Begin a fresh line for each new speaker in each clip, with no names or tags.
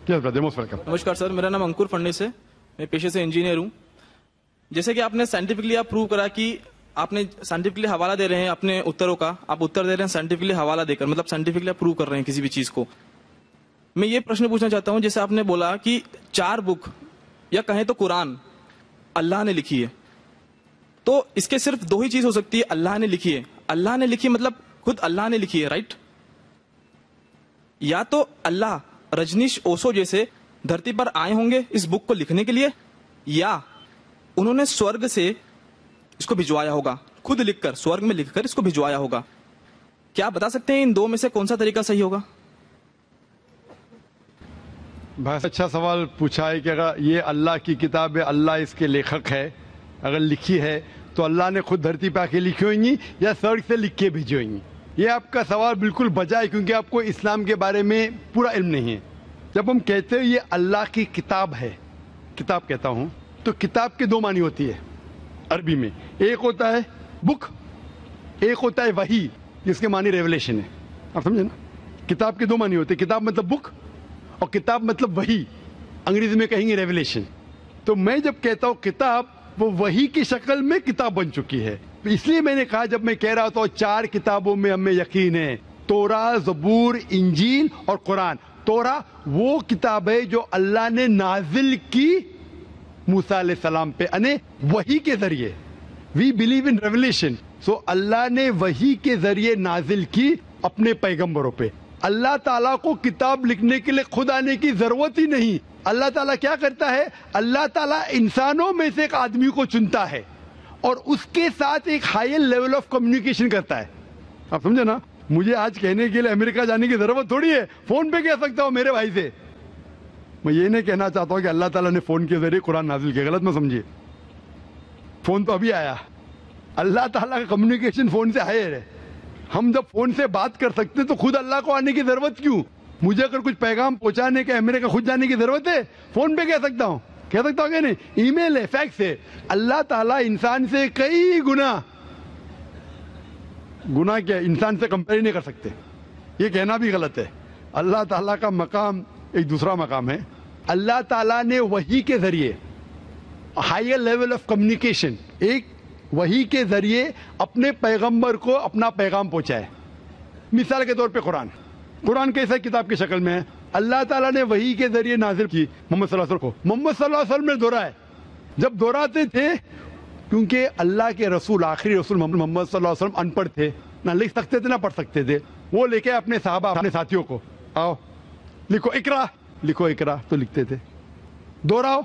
Yes, brother, most welcome.
नमस्कार sir, मेरा नाम अंकुर फडणीस है, मैं पेशे से इंजीनियर हूँ। जैसे कि आपने साइंटिफिकली आप प्रूव करा कि आपने साइंटिफिकली हवाला दे रहे हैं अपने उत्तरों का, आप उत्तर दे रहे हैं साइंटिफिकली हवाला देकर, मतलब साइंटिफिकली आप प्रूव कर रहे हैं किसी भी चीज को। मैं ये प्रश्न पूछना चाहता हूँ, जैसे आपने बोला कि 4 बुक या कहें तो कुरान अल्लाह ने लिखी है, तो इसके सिर्फ 2 ही चीज हो सकती है, अल्लाह ने लिखी है। अल्लाह ने लिखी मतलब खुद अल्लाह ने लिखी है, राइट? या तो अल्लाह रजनीश ओशो जैसे धरती पर आए होंगे इस बुक को लिखने के लिए, या उन्होंने स्वर्ग से इसको भिजवाया होगा, खुद लिखकर स्वर्ग में लिखकर इसको भिजवाया होगा। क्या आप बता सकते हैं इन 2 में से कौन सा तरीका सही होगा?
बहुत अच्छा सवाल पूछा है कि अगर ये अल्लाह की किताब है, अल्लाह इसके लेखक है, अगर लिखी है तो अल्लाह ने खुद धरती पे आके लिखी होंगी या स्वर्ग से लिख के भेजी होंगी। ये आपका सवाल बिल्कुल बजा है, क्योंकि आपको इस्लाम के बारे में पूरा इल्म नहीं है। जब हम कहते हैं ये अल्लाह की किताब है, किताब कहता हूँ, तो किताब के 2 मानी होती है अरबी में। एक होता है बुक, एक होता है वही, जिसके मानी रेवलेशन है। आप समझे ना? किताब के 2 मानी होते हैं, किताब मतलब बुक और किताब मतलब वही, अंग्रेजी में कहेंगे रेवलेशन। तो मैं जब कहता हूँ किताब, वो वही की शक्ल में किताब बन चुकी है। इसलिए मैंने कहा, जब मैं कह रहा था 4 किताबों में हमें यकीन है, तोरा, ज़बूर, इंजील और कुरान। तोरा वो किताब है जो अल्लाह ने नाजिल की मूसा अलैहिस्सलाम पे, यानी वही के जरिए। वी बिलीव इन रेवलेशन, सो अल्लाह ने वही के जरिए नाजिल की अपने पैगंबरों पे। अल्लाह ताला को किताब लिखने के लिए खुद आने की जरूरत ही नहीं। अल्लाह ताला क्या करता है? अल्लाह ताला इंसानों में से एक आदमी को चुनता है और उसके साथ एक हायर लेवल ऑफ कम्युनिकेशन करता है। आप समझे ना? मुझे आज कहने के लिए अमेरिका जाने की जरूरत थोड़ी है, फोन पे कह सकता हूँ मेरे भाई से। मैं ये नहीं कहना चाहता हूँ कि अल्लाह ताला ने फोन के जरिए कुरान नाजिल किया, गलत मत समझिए। फोन तो अभी आया, अल्लाह ताला का कम्युनिकेशन फोन से हायर है। हम जब फोन से बात कर सकते तो खुद अल्लाह को आने की जरूरत क्यों? मुझे अगर कुछ पैगाम पहुंचाने के अमेरिका खुद जाने की जरूरत है? फोन पे कह सकता हूँ कि नहीं? ईमेल है, फैक्स है। अल्लाह ताला इंसान से कई गुना क्या इंसान से कंपेयर नहीं कर सकते, ये कहना भी गलत है। अल्लाह ताला का मकाम एक दूसरा मकाम है। अल्लाह ताला ने वही के जरिए हायर लेवल ऑफ कम्युनिकेशन, एक वही के जरिए अपने पैगंबर को अपना पैगाम पहुंचाए। मिसाल के तौर पे कुरान कैसे किताब की शक्ल में है? अल्लाह ताला ने वही के जरिए नाजिल की मोहम्मद सल्लल्लाहु अलैहि वसल्लम को। मोहम्मद सल्लल्लाहु अलैहि वसल्लम ने दोहराया, जब दोहराते थे, क्योंकि अल्लाह के रसूल, आखिरी रसूल मोहम्मद सल्लल्लाहु अलैहि वसल्लम अनपढ़ थे, ना लिख सकते थे ना पढ़ सकते थे। वो लेके अपने साहबा, अपने साथियों को, आओ लिखो इकरा, तो लिखते थे। दोहराओ,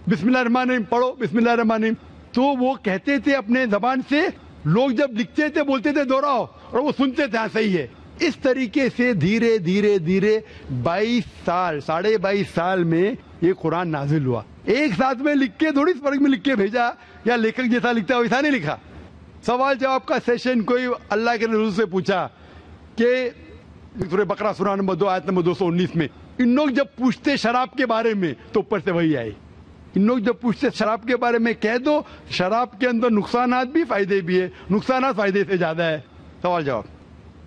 बिस्मिल्लाह रहमान रहीम पढ़ो, बिस्मिल्लाह रहमान रहीम। तो वो कहते थे अपने जबान से, लोग जब लिखते थे बोलते थे दोहराओ, और वो सुनते थे हाँ सही है। इस तरीके से धीरे धीरे 22 साल, 22.5 साल में ये कुरान नाजिल हुआ। एक साथ में लिख के थोड़ी स्वर्ग में लिख के भेजा, या लेखक जैसा लिखता है वैसा नहीं लिखा। सवाल जवाब का सेशन कोई अल्लाह के रसूल से पूछा कि सूरह बकरा सूरह नंबर 2 आयत नंबर 219 में इन लोग जब पूछते शराब के बारे में तो ऊपर से वही आई। इन लोग जब पूछते शराब के बारे में, कह दो शराब के अंदर नुकसानात भी फायदे भी है, नुकसानात फायदे से ज्यादा है। सवाल जवाब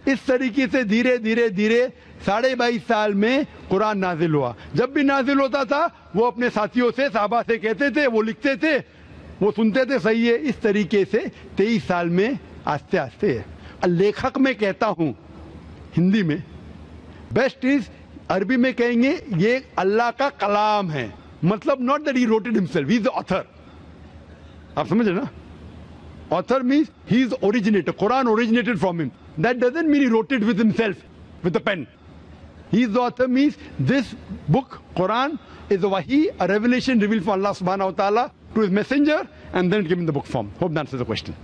इस तरीके से धीरे धीरे 22.5 साल में कुरान नाजिल हुआ। जब भी नाजिल होता था वो अपने साथियों से, साहबा से कहते थे, वो लिखते थे, वो सुनते थे, सही है। इस तरीके से 23 साल में आस्ते आस्ते। लेखक में कहता हूं हिंदी में, बेस्ट इज, अरबी में कहेंगे ये अल्लाह का कलाम है, मतलब not that he wrote it himself, he is the author. आप समझे ना? Author means he is originator, Quran originated from him. That doesn't mean he wrote it with himself, with a pen. He is the author, means this book, Quran, is a wahi, a revelation revealed from Allah subhanahu wa ta'ala to his messenger, and then given the book form. Hope that answers the question.